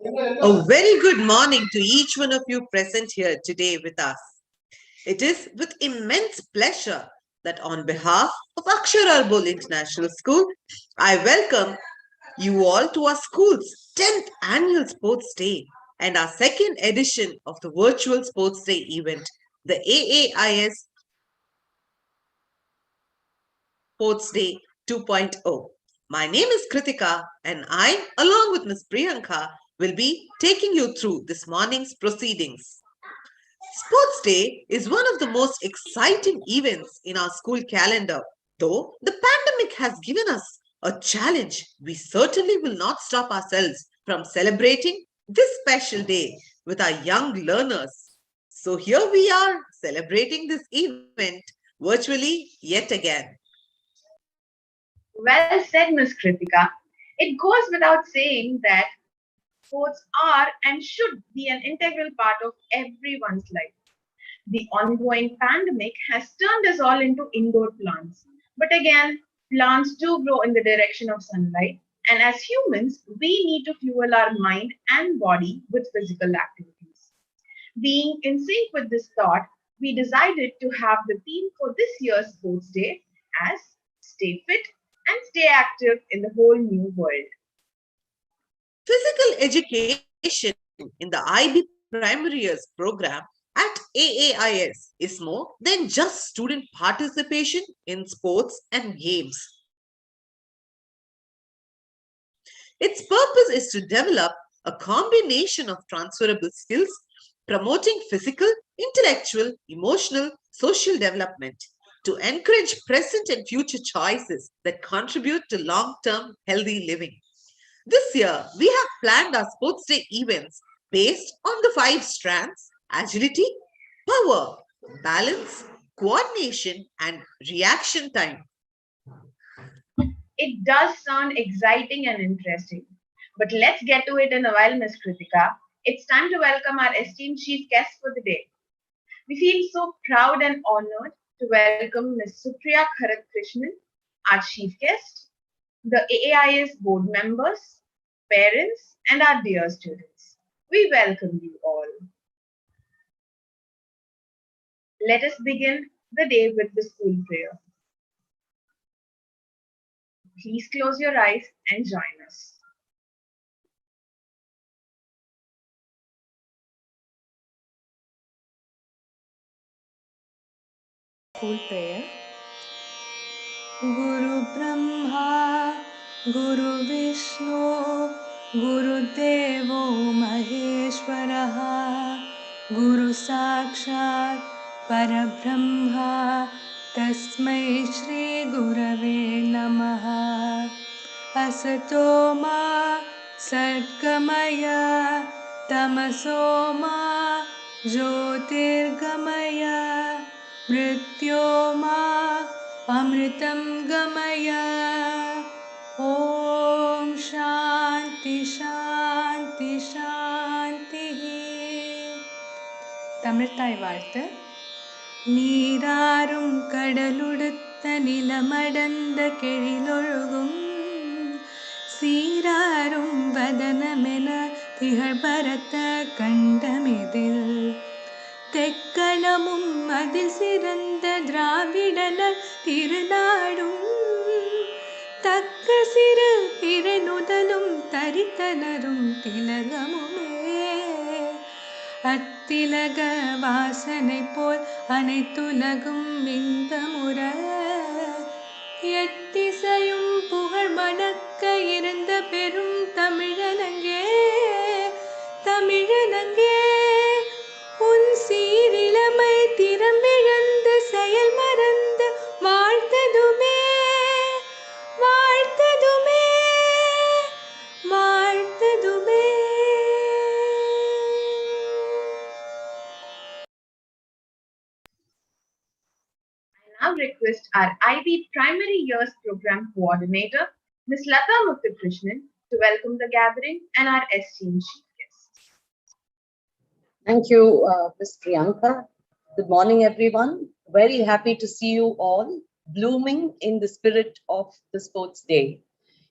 A very good morning to each one of you present here today with us. It is with immense pleasure that on behalf of Akshar Arbol International School, I welcome you all to our school's 10th annual Sports Day and our second edition of the virtual Sports Day event, the AAIS Sports Day 2.0. My name is Kritika and I, along with Ms. Priyanka, will be taking you through this morning's proceedings. Sports Day is one of the most exciting events in our school calendar. Though the pandemic has given us a challenge, we certainly will not stop ourselves from celebrating this special day with our young learners. So here we are celebrating this event virtually yet again. Well said, Miss Kritika. It goes without saying that sports are and should be an integral part of everyone's life. The ongoing pandemic has turned us all into indoor plants. But again, plants do grow in the direction of sunlight, and as humans, we need to fuel our mind and body with physical activities. Being in sync with this thought, we decided to have the theme for this year's Sports Day as Stay Fit and Stay Active in the Whole New World. Physical education in the IB Primary Years program at AAIS is more than just student participation in sports and games. Its purpose is to develop a combination of transferable skills, promoting physical, intellectual, emotional, social development to encourage present and future choices that contribute to long-term healthy living. This year, we have planned our Sports Day events based on the five strands: agility, power, balance, coordination, and reaction time. It does sound exciting and interesting. But let's get to it in a while, Miss Kritika. It's time to welcome our esteemed chief guest for the day. We feel so proud and honored to welcome Ms. Supriya Kharat Krishnan, our chief guest, the AAIS board members, parents, and our dear students. We welcome you all. Let us begin the day with the school prayer. Please close your eyes and join us. School prayer. Guru Brahma, Guru Vishnu, Guru Devo Maheshwaraha, Guru Sakshat Parabrahma, Tasmai Shri Gurave Namaha. Asato ma Sadgamaya, Tamaso ma Jyotirgamaya, Mrityoma Amritam Gamaya. Om Shanti Shanti Shanti. தமிழ்த்தாய் வாழ்த்து. நீராறும் கடலுடுத்த நிலமடந்த கெழிலொழுகும் சீராரும் வதனமென திகழ்பரத்த கண்டமிதில் தெக்கணமும் அதில் சிறந்த திராவிடனர் திருநாடும் தக்க சிறு பிறனுதலும் தரித்தனரும் திலகமுமே அத்திலக வாசனை போல் அனைத்துலகும் இன்பமுற எத்திசையும் புகழ் மணக்க இருந்த பெரும் தமிழனங்கே தமிழனங்கே உன் சீரிளமை திறமிழந்து செயல் மறந்து வாழ்த்ததுமே வாழ்த்ததுமே வாழ்த்ததுமே. I now request our IB Primary Years Program Coordinator, Ms. Lata Muthukrishnan, to welcome the gathering and our esteemed chief guest. Thank you, Ms. Priyanka. Good morning, everyone. Very happy to see you all blooming in the spirit of the Sports Day.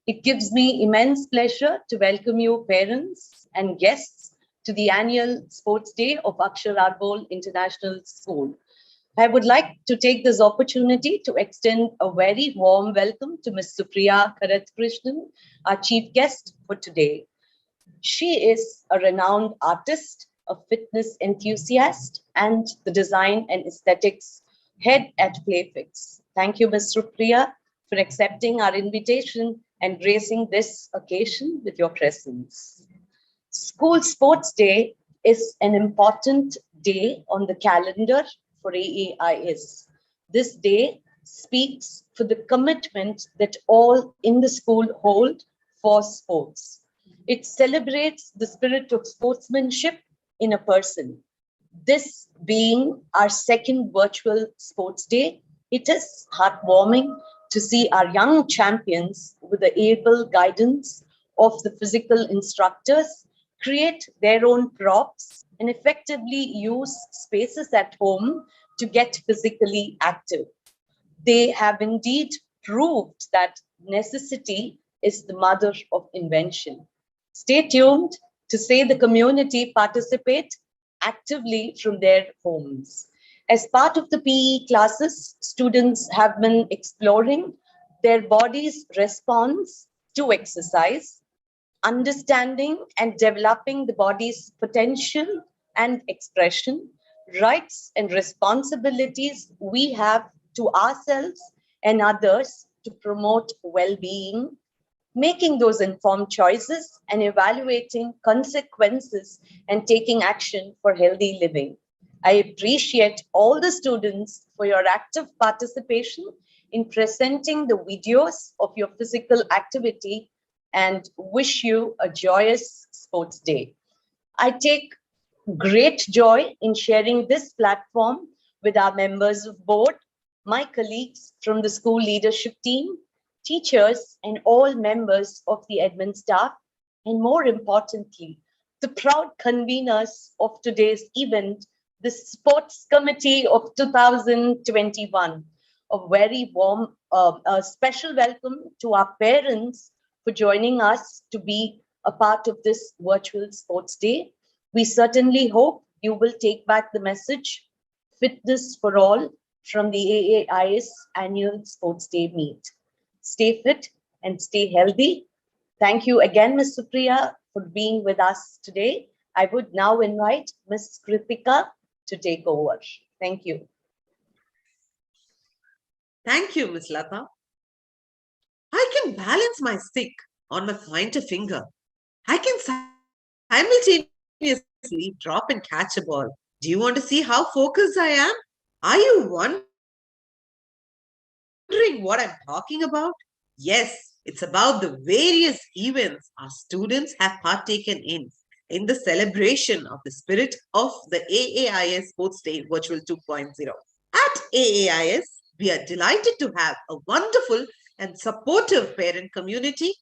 It gives me immense pleasure to welcome you, parents and guests to the annual Sports Day of Akshar Arbol International School. I would like to take this opportunity to extend a very warm welcome to Ms. Supriya Karatkrishnan, our chief guest for today. She is a renowned artist, a fitness enthusiast, and the design and aesthetics head at Playfix. Thank you, Ms. Supriya, for accepting our invitation and gracing this occasion with your presence. School Sports Day is an important day on the calendar for AAIS. This day speaks for the commitment that all in the school hold for sports. It celebrates the spirit of sportsmanship in a person. This being our second virtual sports day, it is heartwarming to see our young champions with the able guidance of the physical instructors create their own props and effectively use spaces at home to get physically active. They have indeed proved that necessity is the mother of invention. Stay tuned to see the community participate actively from their homes. As part of the PE classes, students have been exploring their body's response to exercise, understanding and developing the body's potential and expression, rights and responsibilities we have to ourselves and others to promote well-being, making those informed choices and evaluating consequences and taking action for healthy living. I appreciate all the students for your active participation in presenting the videos of your physical activity and wish you a joyous sports day. I take great joy in sharing this platform with our members of board, my colleagues from the school leadership team, teachers, and all members of the admin staff, and more importantly, the proud conveners of today's event, the Sports Committee of 2021. A very warm, a special welcome to our parents for joining us to be a part of this virtual sports day. We certainly hope you will take back the message, fitness for all, from the AAIS annual sports day meet. Stay fit and stay healthy. Thank you again, Ms. Supriya, for being with us today. I would now invite Ms. Kritika to take over. Thank you. Thank you, Ms. Lata. I can balance my stick on my pointer finger. I can simultaneously drop and catch a ball. Do you want to see how focused I am? Are you wondering what I'm talking about? Yes, it's about the various events our students have partaken in the celebration of the spirit of the AAIS Sports Day Virtual 2.0. At AAIS, we are delighted to have a wonderful and supportive parent community,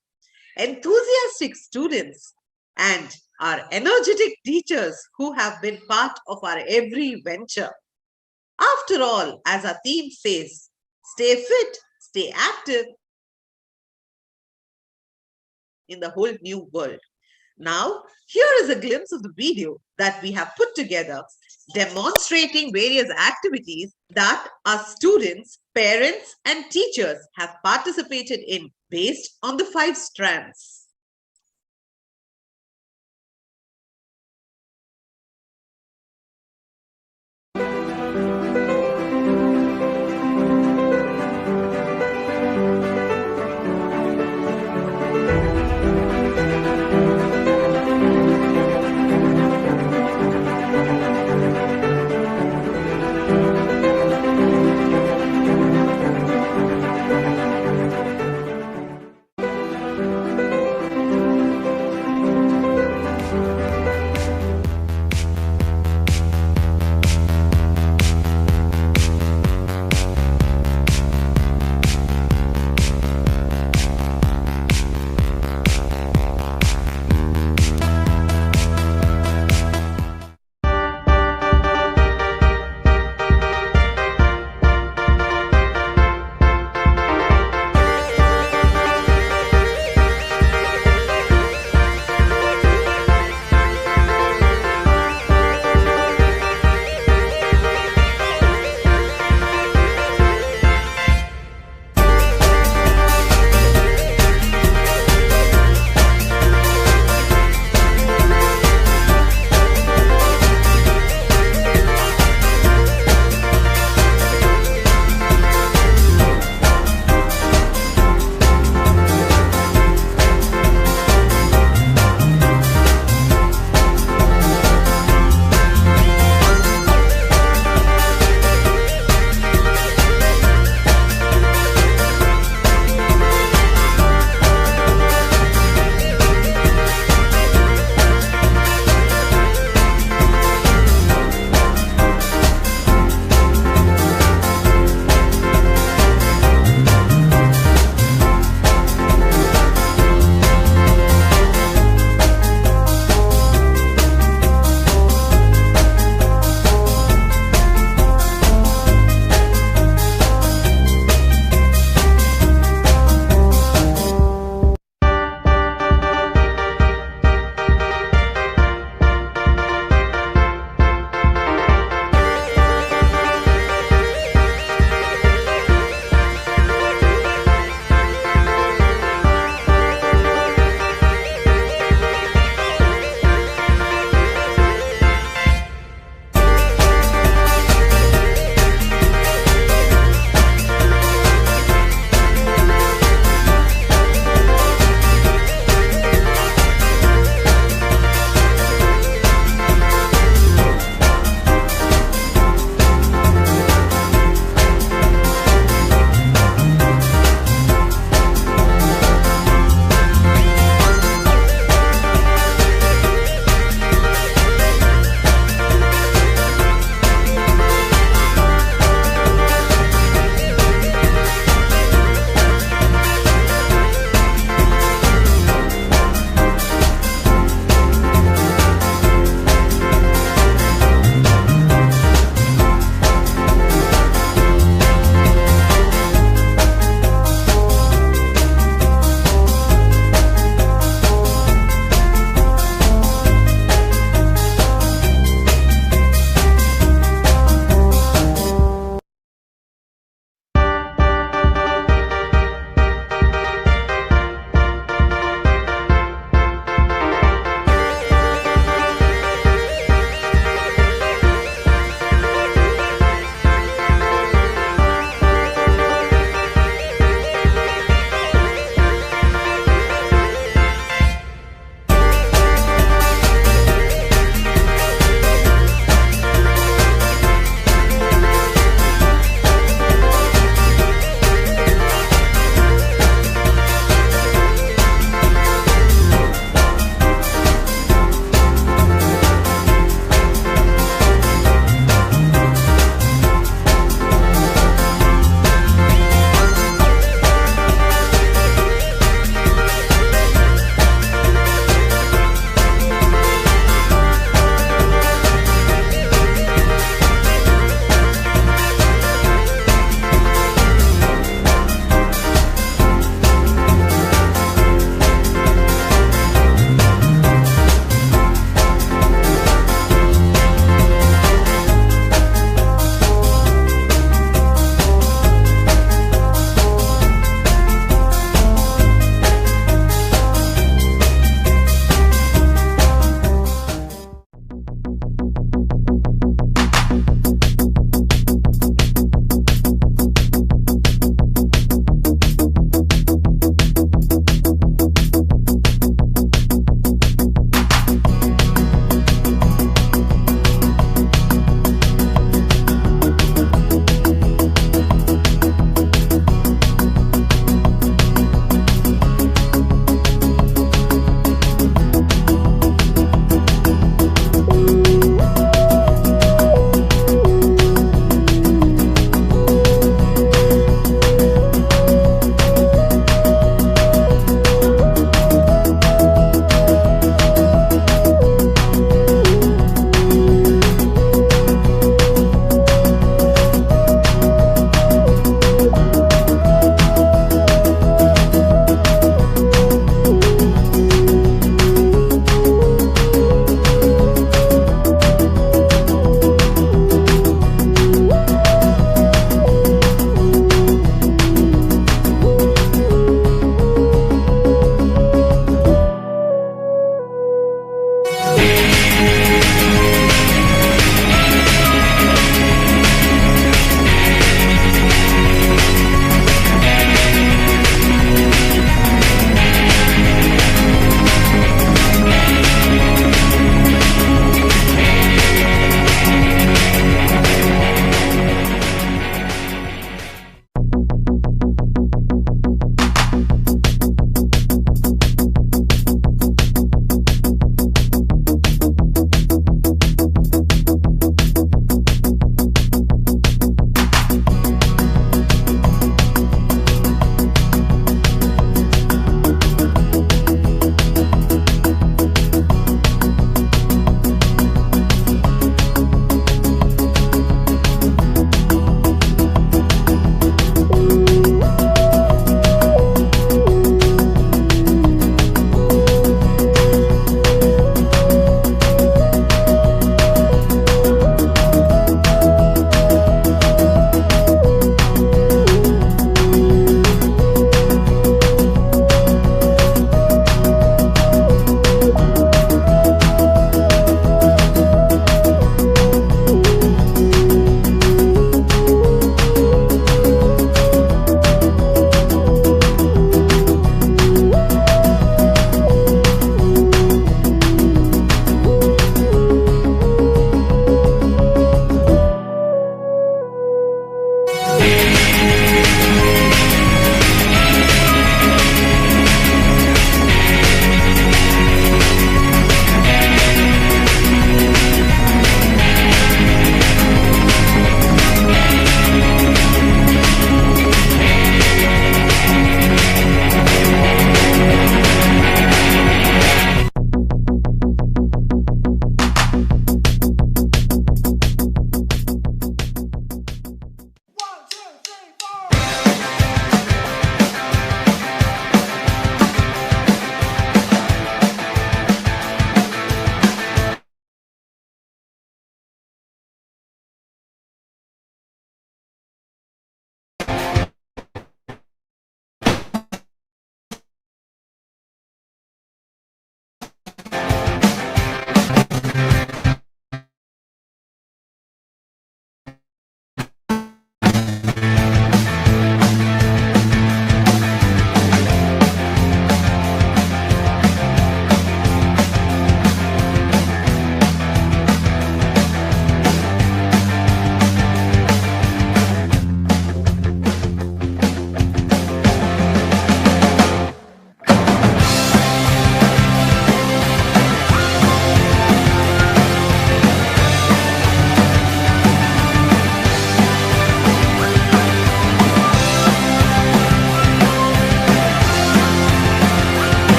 enthusiastic students, and our energetic teachers who have been part of our every venture. After all, as our theme says, stay fit, stay active in the whole new world. Now, here is a glimpse of the video that we have put together demonstrating various activities that our students, parents, and teachers have participated in based on the 5 strands.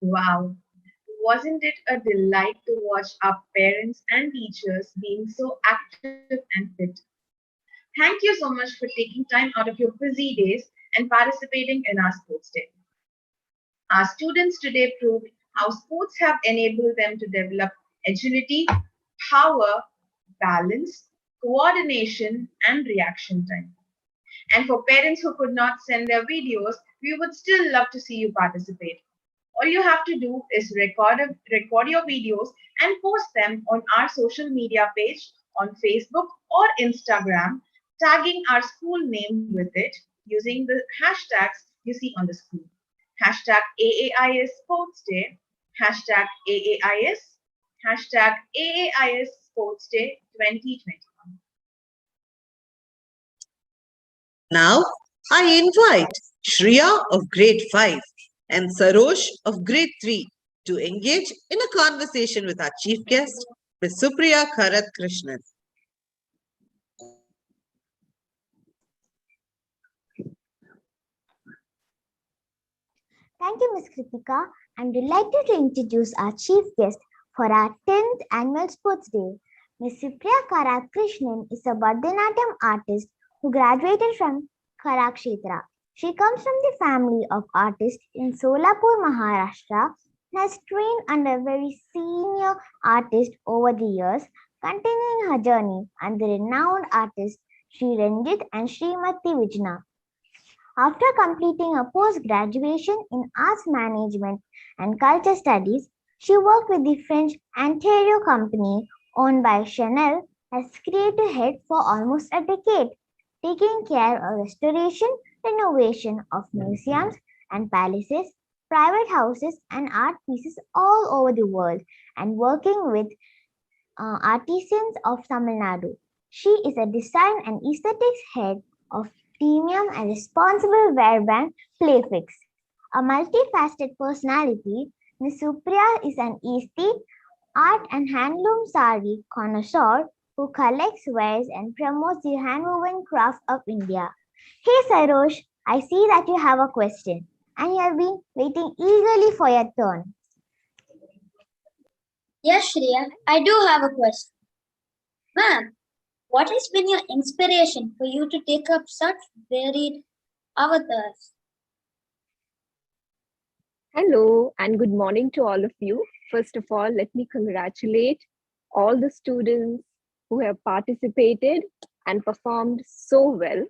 Wow. Wasn't it a delight to watch our parents and teachers being so active and fit? Thank you so much for taking time out of your busy days and participating in our sports day. Our students today proved how sports have enabled them to develop agility, power, balance, coordination, and reaction time. And for parents who could not send their videos, we would still love to see you participate. All you have to do is record your videos and post them on our social media page on Facebook or Instagram, tagging our school name with it using the hashtags you see on the screen. Hashtag AAIS Sports Day, hashtag AAIS, hashtag AAIS Sports Day 2021. Now, I invite Shriya of grade 5 and Sarosh of grade 3 to engage in a conversation with our chief guest, Ms. Supriya Kharat Krishnan. Thank you, Ms. Kritika. I'm delighted to introduce our chief guest for our 10th annual Sports Day. Ms. Supriya Karat Krishnan is a Bharatanatyam artist who graduated from Karakshetra. She comes from the family of artists in Solapur, Maharashtra, and has trained under very senior artists over the years, continuing her journey under renowned artists Sri Ranjit and Srimati Vijna. After completing a post-graduation in Arts Management and Culture Studies, she worked with the French Ontario company owned by Chanel as creative head for almost a decade, taking care of restoration, renovation of museums and palaces, private houses and art pieces all over the world, and working with artisans of Tamil Nadu. She is a design and aesthetics head of premium and responsible wear brand Playfix. A multifaceted personality, Ms. Supriya is an aesthete, art and handloom sari connoisseur who collects wares and promotes the handwoven craft of India. Hey Sarosh, I see that you have a question and you have been waiting eagerly for your turn. Yes, Shreya, I do have a question. Ma'am, what has been your inspiration for you to take up such varied avatars? Hello and good morning to all of you. First of all, let me congratulate all the students who have participated and performed so well.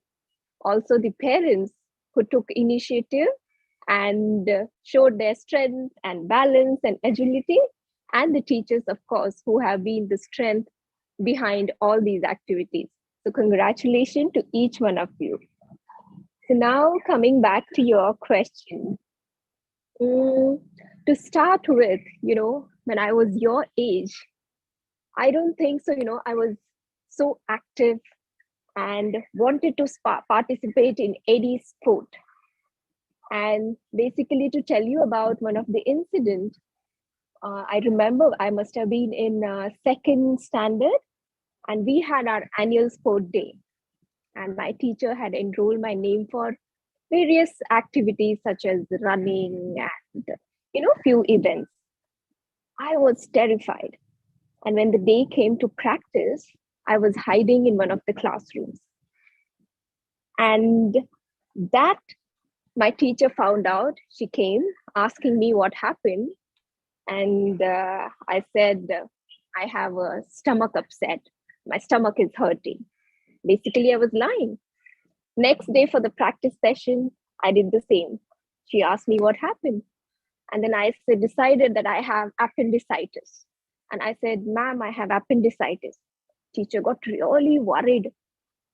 Also the parents who took initiative and showed their strength and balance and agility, and the teachers, of course, who have been the strength behind all these activities. So congratulations to each one of you. So now coming back to your question. To start with, when I was your age, I don't think so, I was so active and wanted to participate in any sport. And basically to tell you about one of the incidents, I remember I must have been in second standard and we had our annual sport day. And my teacher had enrolled my name for various activities such as running and, few events. I was terrified. And when the day came to practice, I was hiding in one of the classrooms. And that my teacher found out. She came asking me what happened. And I said, I have a stomach upset. My stomach is hurting. Basically, I was lying. Next day for the practice session, I did the same. She asked me what happened. And then I decided that I have appendicitis. And I said, ma'am, I have appendicitis. Teacher got really worried.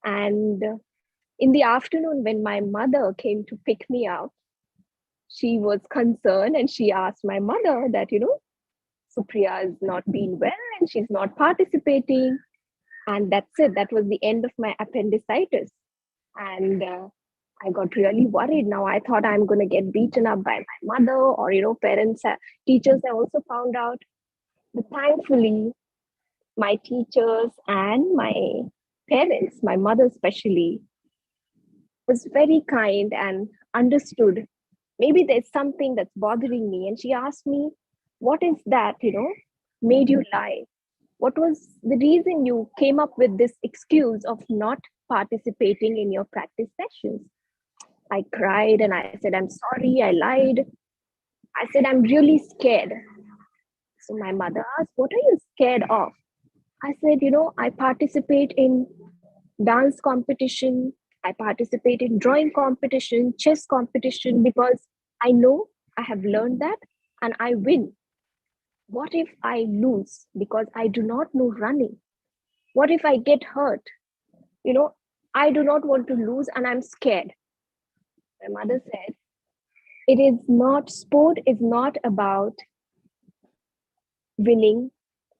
And in the afternoon, when my mother came to pick me up, she was concerned and she asked my mother that, Supriya is not being well and she's not participating. And that's it. That was the end of my appendicitis. And I got really worried. Now I thought I'm going to get beaten up by my mother or, parents, teachers. I also found out. But thankfully, my teachers and my parents, my mother especially, was very kind and understood maybe there's something that's bothering me. And she asked me, what is that, made you lie? What was the reason you came up with this excuse of not participating in your practice sessions? I cried and I said, I'm sorry, I lied. I said, I'm really scared. So my mother asked, what are you scared of? I said, I participate in dance competition, I participate in drawing competition, chess competition, because I know I have learned that and I win. What if I lose because I do not know running? What if I get hurt? I do not want to lose and I'm scared. My mother said, sport is not about winning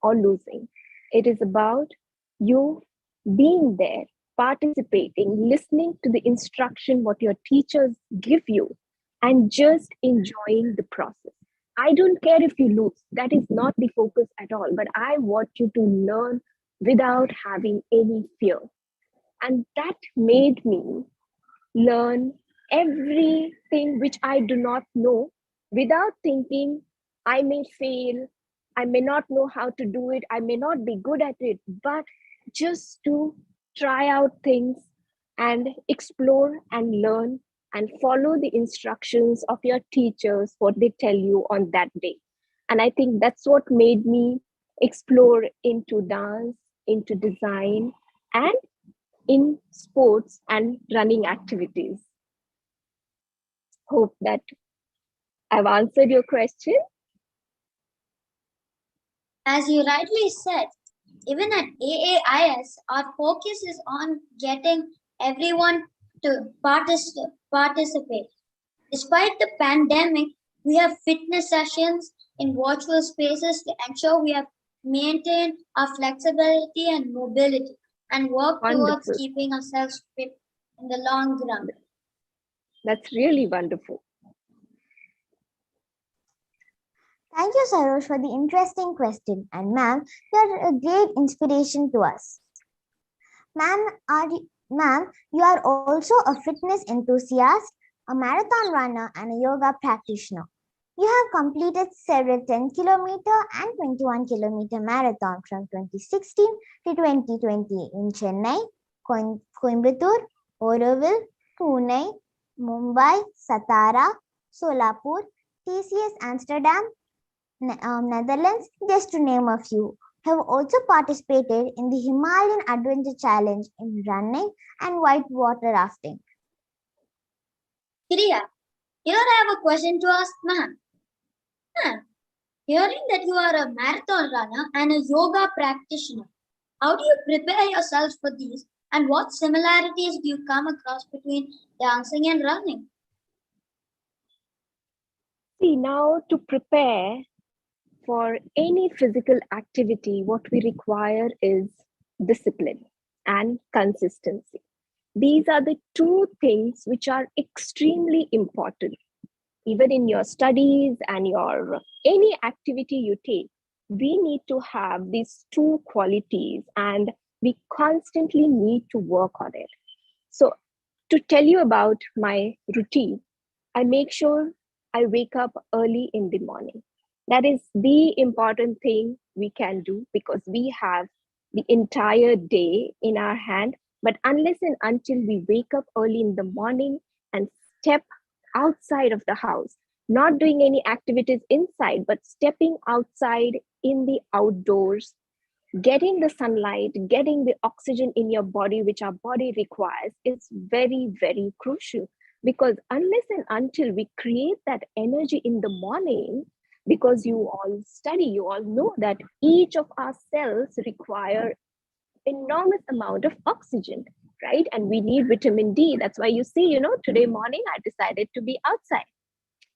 or losing. It is about you being there, participating, listening to the instruction, what your teachers give you, and just enjoying the process. I don't care if you lose. That is not the focus at all. But I want you to learn without having any fear. And that made me learn everything which I do not know without thinking I may fail, I may not know how to do it, I may not be good at it, but just to try out things and explore and learn and follow the instructions of your teachers, what they tell you on that day. And I think that's what made me explore into dance, into design, and in sports and running activities. Hope that I've answered your question. As you rightly said, even at AAIS, our focus is on getting everyone to participate. Despite the pandemic, we have fitness sessions in virtual spaces to ensure we have maintained our flexibility and mobility and work towards Wonderful. keeping ourselves fit in the long run. That's really wonderful. Thank you, Sarosh, for the interesting question. And ma'am, you're a great inspiration to us. Ma'am, you are also a fitness enthusiast, a marathon runner, and a yoga practitioner. You have completed several 10-kilometer and 21-kilometer marathons from 2016 to 2020 in Chennai, Coimbatore, Oroville, Pune, Mumbai, Satara, Solapur, TCS Amsterdam, Netherlands, just to name a few. Have also participated in the Himalayan Adventure Challenge in running and whitewater rafting. Kiriya, here I have a question to ask ma'am. Ma'am, hearing that you are a marathon runner and a yoga practitioner, how do you prepare yourself for these and what similarities do you come across between dancing and running? See, now to prepare for any physical activity, what we require is discipline and consistency. These are the two things which are extremely important. Even in your studies and your any activity you take, we need to have these two qualities and we constantly need to work on it. So to tell you about my routine, I make sure I wake up early in the morning. That is the important thing we can do because we have the entire day in our hand. But unless and until we wake up early in the morning and step outside of the house, not doing any activities inside, but stepping outside in the outdoors, getting the sunlight, getting the oxygen in your body, which our body requires, is very, very crucial. Because unless and until we create that energy in the morning, because you all study, you all know that each of our cells require enormous amount of oxygen, right? And we need vitamin D. That's why you see, today morning I decided to be outside.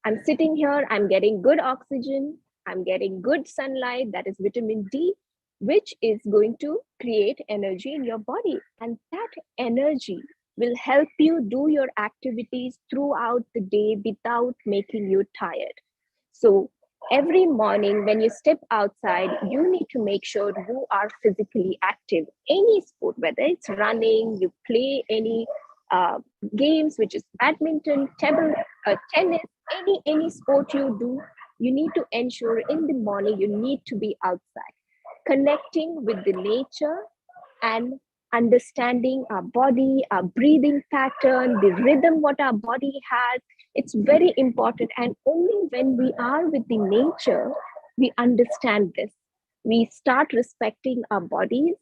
I'm sitting here, I'm getting good oxygen, I'm getting good sunlight, that is vitamin D, which is going to create energy in your body. And that energy will help you do your activities throughout the day without making you tired. So every morning when you step outside, you need to make sure you are physically active. Any sport, whether it's running, you play any games, which is badminton, tennis, any sport you do, you need to ensure in the morning you need to be outside, connecting with the nature and understanding our body, our breathing pattern, the rhythm what our body has. It's very important. And only when we are with the nature, we understand this. We start respecting our bodies,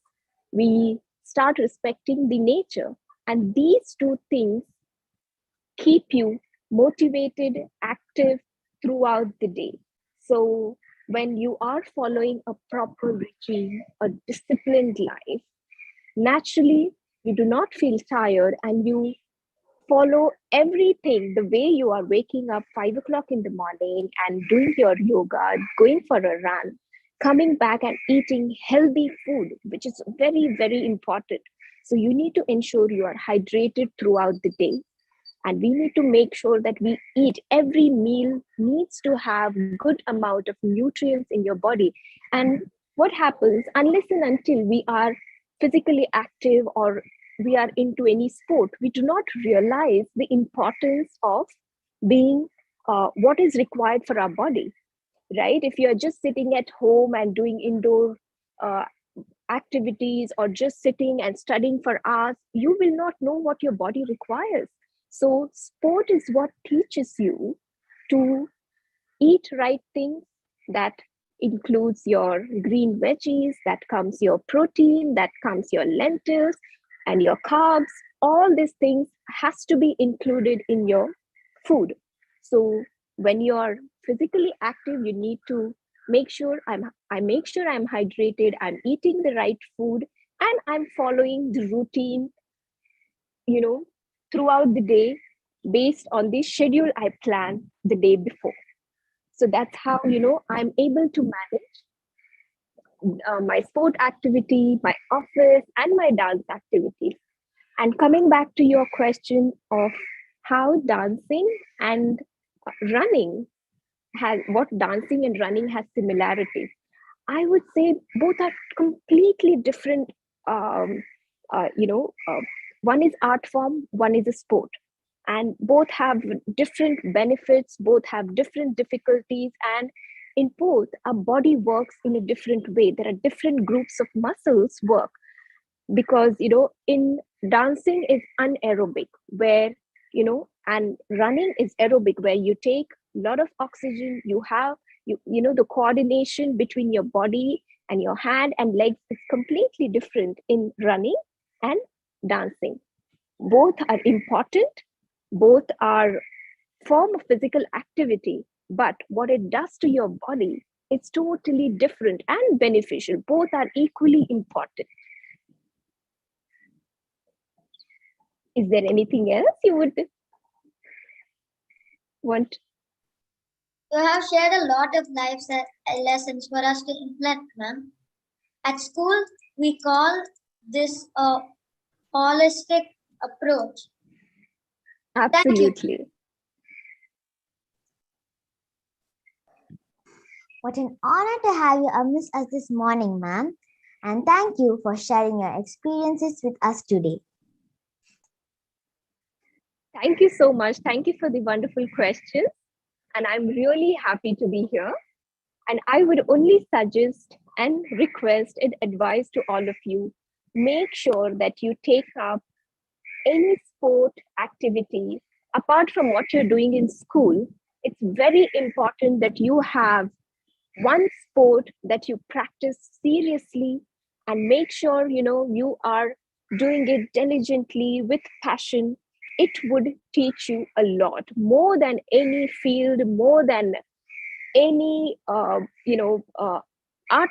we start respecting the nature. And these two things keep you motivated, active throughout the day. So when you are following a proper regime, a disciplined life, naturally you do not feel tired and you follow everything the way you are waking up 5 o'clock in the morning and doing your yoga, going for a run, coming back and eating healthy food, which is very, very important. So you need to ensure you are hydrated throughout the day. And we need to make sure that we eat every meal needs to have good amount of nutrients in your body. And what happens unless and until we are physically active or we are into any sport, we do not realize the importance of being what is required for our body, right? If you're just sitting at home and doing indoor uh, activities or just sitting and studying for hours, you will not know what your body requires. So sport is what teaches you to eat right things. That includes your green veggies, that comes your protein, that comes your lentils and your carbs. All these things has to be included in your food. So when you are physically active, you need to make sure I make sure I'm hydrated, I'm eating the right food, and I'm following the routine, throughout the day based on the schedule I plan the day before. So that's how I'm able to manage my sport activity, my office, and my dance activities. And coming back to your question of how dancing and running what dancing and running has similarities, I would say both are completely different. Um, uh, you know, uh, One is art form, one is a sport, and both have different benefits, both have different difficulties, and in both, our body works in a different way. There are different groups of muscles work because in dancing is anaerobic where and running is aerobic where you take a lot of oxygen. You have the coordination between your body and your hand and legs is completely different in running and dancing. Both are important, both are form of physical activity, but what it does to your body, it's totally different and beneficial. Both are equally important. Is there anything else you would want? You have shared a lot of lessons for us to implement, ma'am. At school, we call this a holistic approach. Thank you. Absolutely. What an honor to have you amidst us this morning, ma'am. And thank you for sharing your experiences with us today. Thank you so much. Thank you for the wonderful questions. And I'm really happy to be here. And I would only suggest and request and advise to all of you, make sure that you take up any sport activity apart from what you're doing in school. It's very important that you have one sport that you practice seriously and make sure you are doing it diligently with passion. It would teach you a lot more than any field, more than any art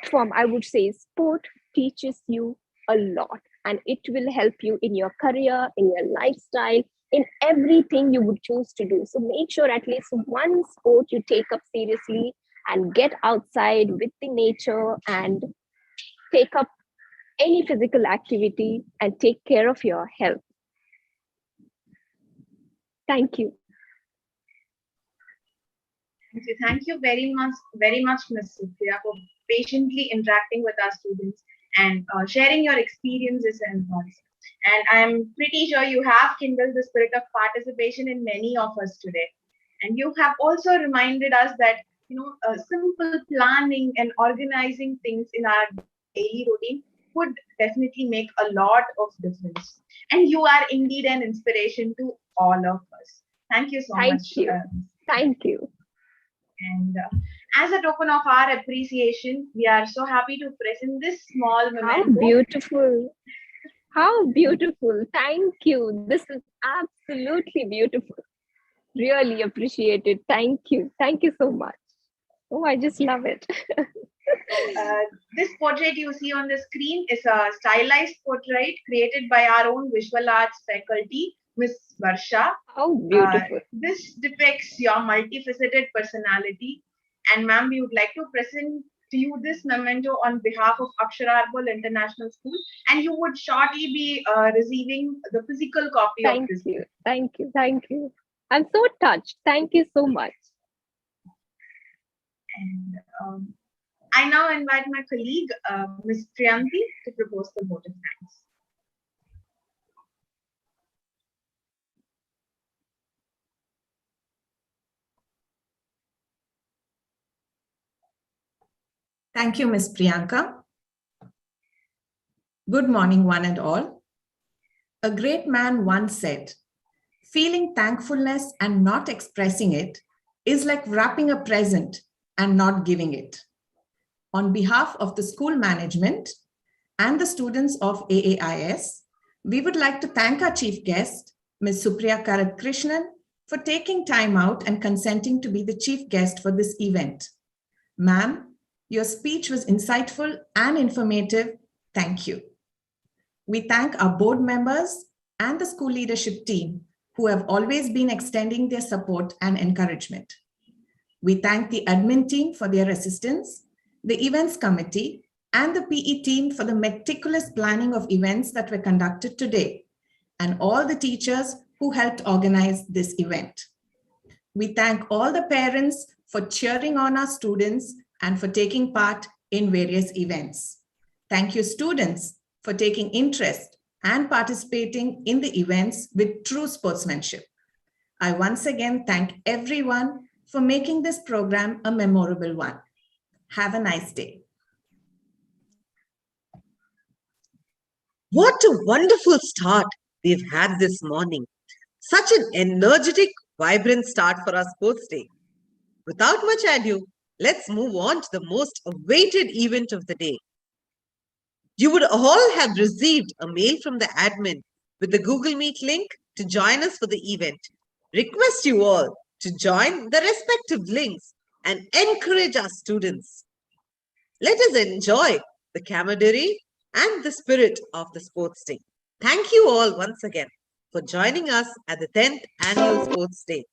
form. I would say sport teaches you a lot, and it will help you in your career, in your lifestyle, in everything you would choose to do. So make sure at least one sport you take up seriously and get outside with the nature and take up any physical activity and take care of your health. Thank you. Thank you very much, Ms. Supriya, for patiently interacting with our students and sharing your experiences and thoughts. And I'm pretty sure you have kindled the spirit of participation in many of us today. And you have also reminded us that, simple planning and organizing things in our daily routine would definitely make a lot of difference. And you are indeed an inspiration to all of us. Thank you so Thank much. you. Thank you. And as a token of our appreciation, we are so happy to present this small How memento. beautiful. How beautiful. Thank you. This is absolutely beautiful. Really appreciate it. Thank you. Thank you so much. Oh, I just love it. This portrait you see on the screen is a stylized portrait created by our own visual arts faculty, Miss Varsha. How beautiful. This depicts your multifaceted personality. And ma'am, we would like to present to you this memento on behalf of Akshara Arbol International School. And you would shortly be receiving the physical copy of this. Thank you. Thank you. Thank you. I'm so touched. Thank you so much. And I now invite my colleague, Ms. Priyanti, to propose the vote of thanks. Thank you, Ms. Priyanka. Good morning, one and all. A great man once said, feeling thankfulness and not expressing it is like wrapping a present and not giving it. On behalf of the school management and the students of AAIS, we would like to thank our chief guest, Ms. Supriya Karatkrishnan, for taking time out and consenting to be the chief guest for this event. Ma'am, your speech was insightful and informative. Thank you. We thank our board members and the school leadership team who have always been extending their support and encouragement. We thank the admin team for their assistance, the events committee, and the PE team for the meticulous planning of events that were conducted today, and all the teachers who helped organize this event. We thank all the parents for cheering on our students and for taking part in various events. Thank you, students, for taking interest and participating in the events with true sportsmanship. I once again thank everyone for making this program a memorable one. Have a nice day. What a wonderful start we've had this morning. Such an energetic, vibrant start for our sports day. Without much ado, let's move on to the most awaited event of the day. You would all have received a mail from the admin with the Google Meet link to join us for the event. Request you all to join the respective links and encourage our students. Let us enjoy the camaraderie and the spirit of the sports day. Thank you all once again for joining us at the 10th Annual Sports Day.